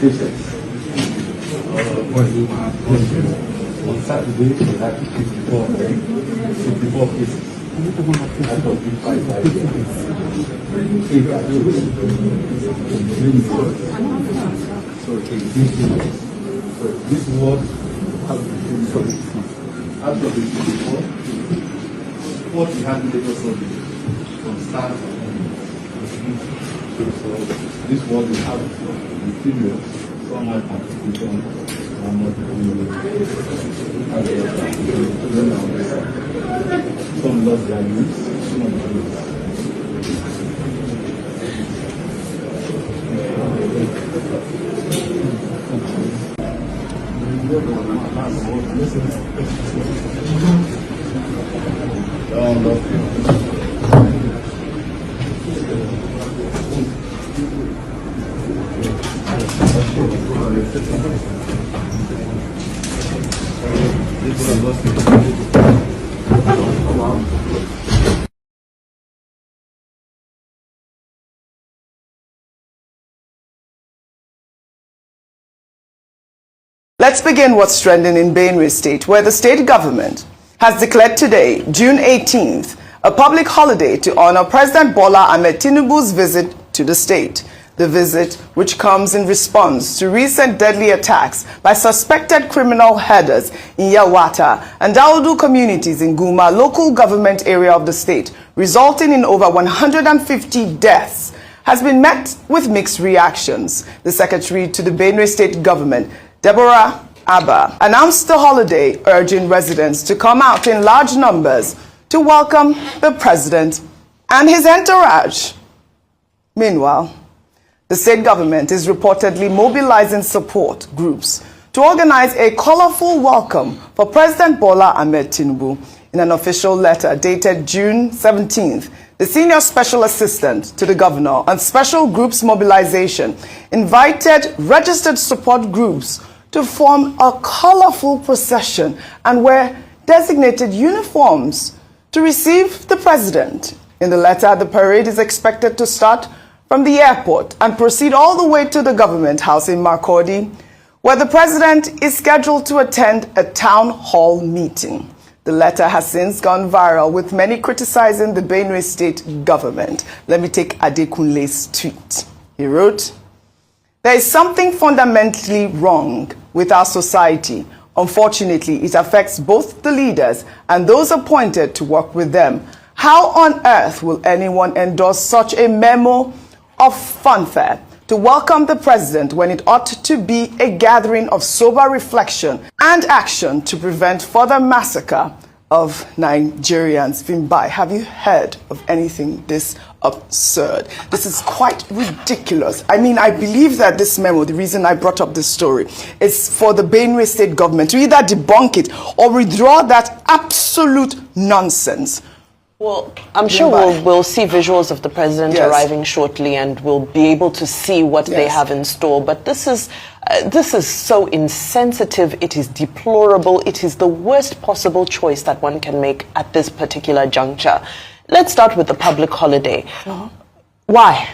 cases. On Saturday, we had 54 cases. Out of the 5 So this was out of the 54. What we had in Lagos from start. So this was the out of the period. Someone participation. Some lost their lives, some of Let's begin what's trending in Benue State, where the state government has declared today, June 18th, a public holiday to honor President Bola Ahmed Tinubu's visit to the state. The visit, which comes in response to recent deadly attacks by suspected criminal headers in Yawata and Daudu communities in Guma, local government area of the state, resulting in over 150 deaths, has been met with mixed reactions. The secretary to the Benue State government, Deborah Abba, announced the holiday, urging residents to come out in large numbers to welcome the president and his entourage. Meanwhile, the state government is reportedly mobilizing support groups to organize a colorful welcome for President Bola Ahmed Tinubu. In an official letter dated June 17th, the senior special assistant to the governor on special groups mobilization invited registered support groups to form a colorful procession and wear designated uniforms to receive the president. In the letter, the parade is expected to start from the airport and proceed all the way to the government house in Makurdi, where the president is scheduled to attend a town hall meeting. The letter has since gone viral, with many criticizing the Benue State government. Let me take Adekunle's tweet. He wrote, "There is something fundamentally wrong with our society. Unfortunately, it affects both the leaders and those appointed to work with them. How on earth will anyone endorse such a memo of fanfare to welcome the president when it ought to be a gathering of sober reflection and action to prevent further massacre of Nigerians?" Vimbai, have you heard of anything this absurd? This is quite ridiculous. I mean, I believe that this memo, the reason I brought up this story, is for the Benue State government to either debunk it or withdraw that absolute nonsense. Well, I'm sure we'll see visuals of the president arriving shortly, and we'll be able to see what they have in store. But this is so insensitive. It is deplorable. It is the worst possible choice that one can make at this particular juncture. Let's start with the public holiday. Why?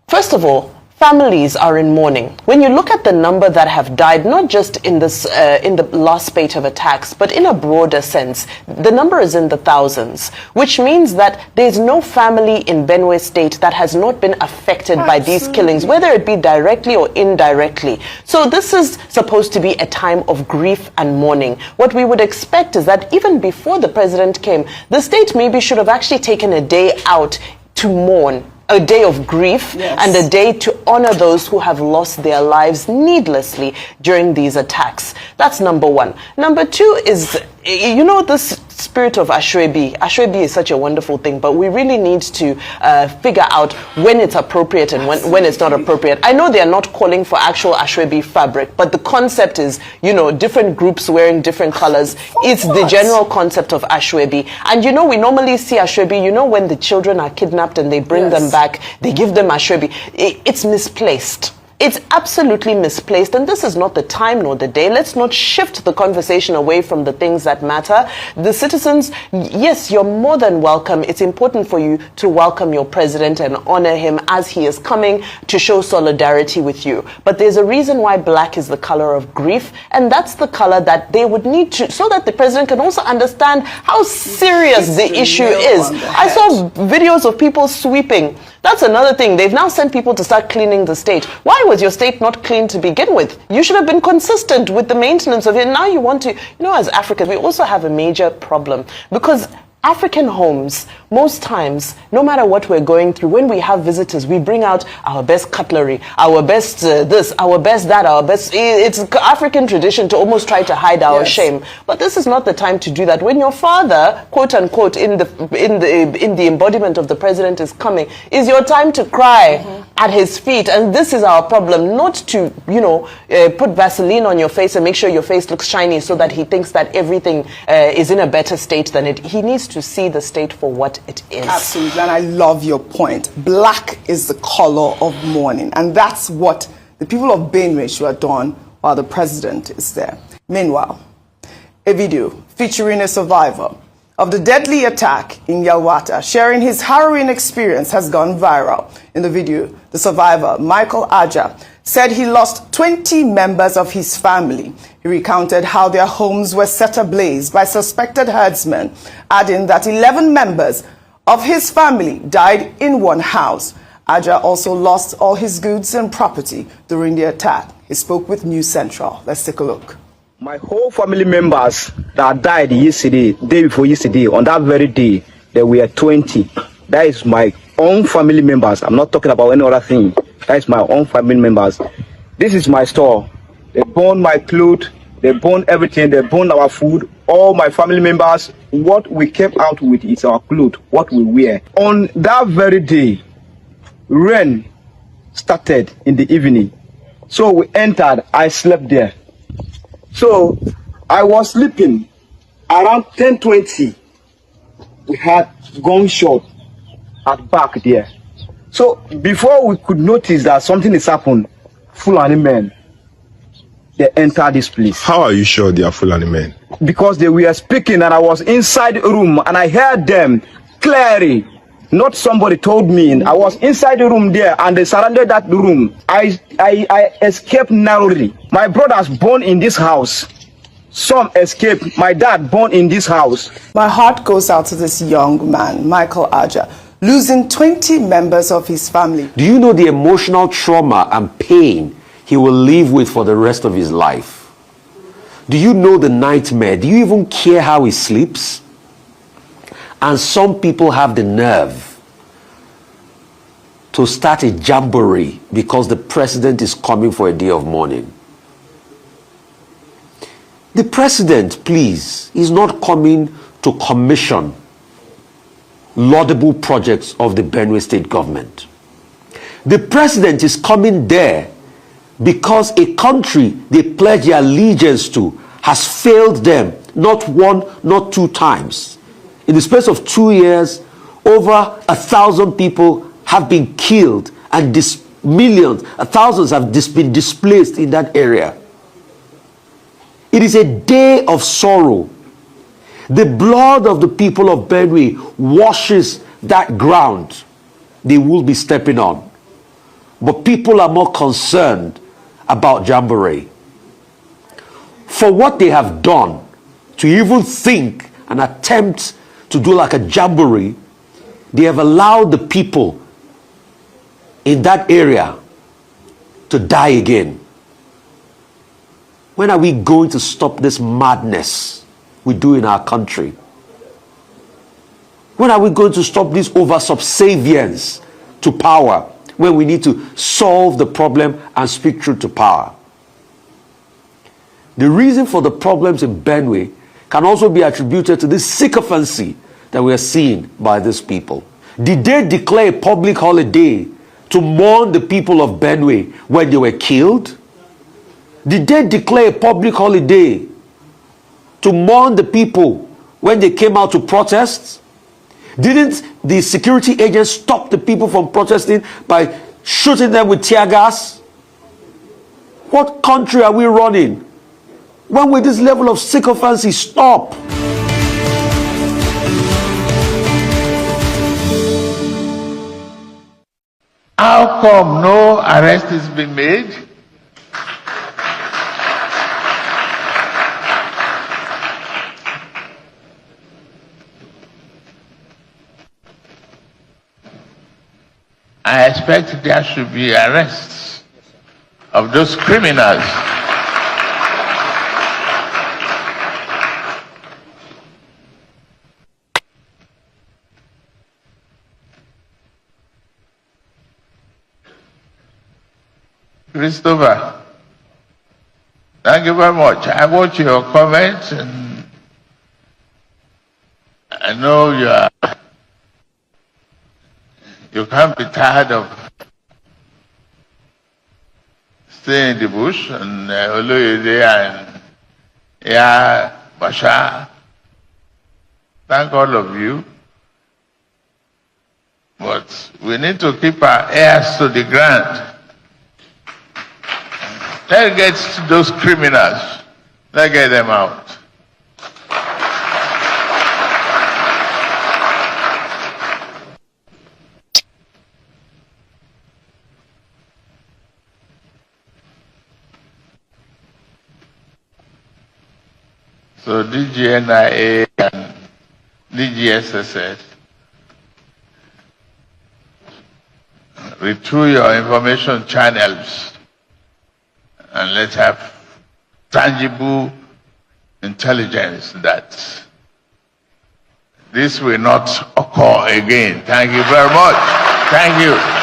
First of all, families are in mourning. When you look at the number that have died, not just in this in the last spate of attacks, but in a broader sense, the number is in the thousands, which means that there's no family in Benue State that has not been affected by these killings, whether it be directly or indirectly. So this is supposed to be a time of grief and mourning. What we would expect is that even before the president came, the state maybe should have actually taken a day out to mourn, a day of grief, and a day to honor those who have lost their lives needlessly during these attacks. That's number one. Number two is, you know, this spirit of Ashwebi. Ashwebi is such a wonderful thing, but we really need to figure out when it's appropriate and when it's not appropriate. I know they are not calling for actual Ashwebi fabric, but the concept is, you know, different groups wearing different colors. It's the general concept of Ashwebi. And you know, we normally see Ashwebi, you know, when the children are kidnapped and they bring them back, they give them Ashwebi. It's misplaced. It's absolutely misplaced, and this is not the time nor the day. Let's not shift the conversation away from the things that matter. The citizens, yes, you're more than welcome. It's important for you to welcome your president and honor him as he is coming to show solidarity with you. But there's a reason why black is the color of grief, and that's the color that they would need to, so that the president can also understand how serious the issue is. I saw videos of people sweeping. That's another thing. They've now sent people to start cleaning the state. Why was your state not clean to begin with? You should have been consistent with the maintenance of it. Now you want to, as Africans, we also have a major problem because African homes, most times, no matter what we're going through, when we have visitors, we bring out our best cutlery, our best this, our best that, our best. It's African tradition to almost try to hide our shame. But this is not the time to do that. When your father, quote unquote, in the embodiment of the president is coming, is your time to cry at his feet. And this is our problem, not to, put Vaseline on your face and make sure your face looks shiny so that he thinks that everything is in a better state than it. He needs to see the state for what it is. Absolutely, and I love your point. Black is the color of mourning, and that's what the people of Benue should have done while the president is there. Meanwhile, a video featuring a survivor of the deadly attack in Yalwata sharing his harrowing experience has gone viral. In the video, the survivor, Michael Aja, said he lost 20 members of his family. He recounted how their homes were set ablaze by suspected herdsmen, adding that 11 members of his family died in one house. Aja also lost all his goods and property during the attack. He spoke with News Central. Let's take a look. My whole family members that died yesterday, day before yesterday, on that very day, there were 20. That is my own family members. I'm not talking about any other thing. That is my own family members. This is my store. They burn my clothes. They burn everything. They burn our food. All my family members, what we kept out with is our clothes, what we wear. On that very day, rain started in the evening. So we entered. I slept there. So I was sleeping around 10:20. We had gunshot at back there. So before we could notice that something is happened, Fulani men, they entered this place. How are you sure they are Fulani men? Because they were speaking and I was inside the room and I heard them clearly. Not somebody told me. I was inside the room there and they surrounded that room. I escaped narrowly. My brothers born in this house. Some escaped. My dad born in this house. My heart goes out to this young man, Michael Aja, losing 20 members of his family. Do you know the emotional trauma and pain he will live with for the rest of his life? Do you know the nightmare? Do you even care how he sleeps? And some people have the nerve to start a jamboree because the president is coming for a day of mourning. The president, please, is not coming to commission laudable projects of the Benue state government. The president is coming there because a country they pledge their allegiance to has failed them not one, not two times. In the space of 2 years, over 1,000 people have been killed and millions, thousands have been displaced in that area. It is a day of sorrow. The blood of the people of Benue washes that ground they will be stepping on. But people are more concerned about jamboree. For what they have done, to even think and attempt to do like a jamboree, they have allowed the people in that area to die again. When are we going to stop this madness we do in our country? When are we going to stop this over-subservience to power when we need to solve the problem and speak truth to power? The reason for the problems in Benue can also be attributed to this sycophancy that we are seeing by these people. Did they declare a public holiday to mourn the people of Benue when they were killed? Did they declare a public holiday to mourn the people when they came out to protest? Didn't the security agents stop the people from protesting by shooting them with tear gas? What country are we running? When will this level of sycophancy stop? How come no arrest has been made? I expect there should be arrests of those criminals. Christopher, thank you very much. I watch your comments and I know you can't be tired of staying in the bush and Oloyede and Bashar. Thank all of you. But we need to keep our ears to the ground. Let's get those criminals. Let's get them out. So DGNIA and DGSSS, retool your information channels and let's have tangible intelligence that this will not occur again. Thank you very much. Thank you.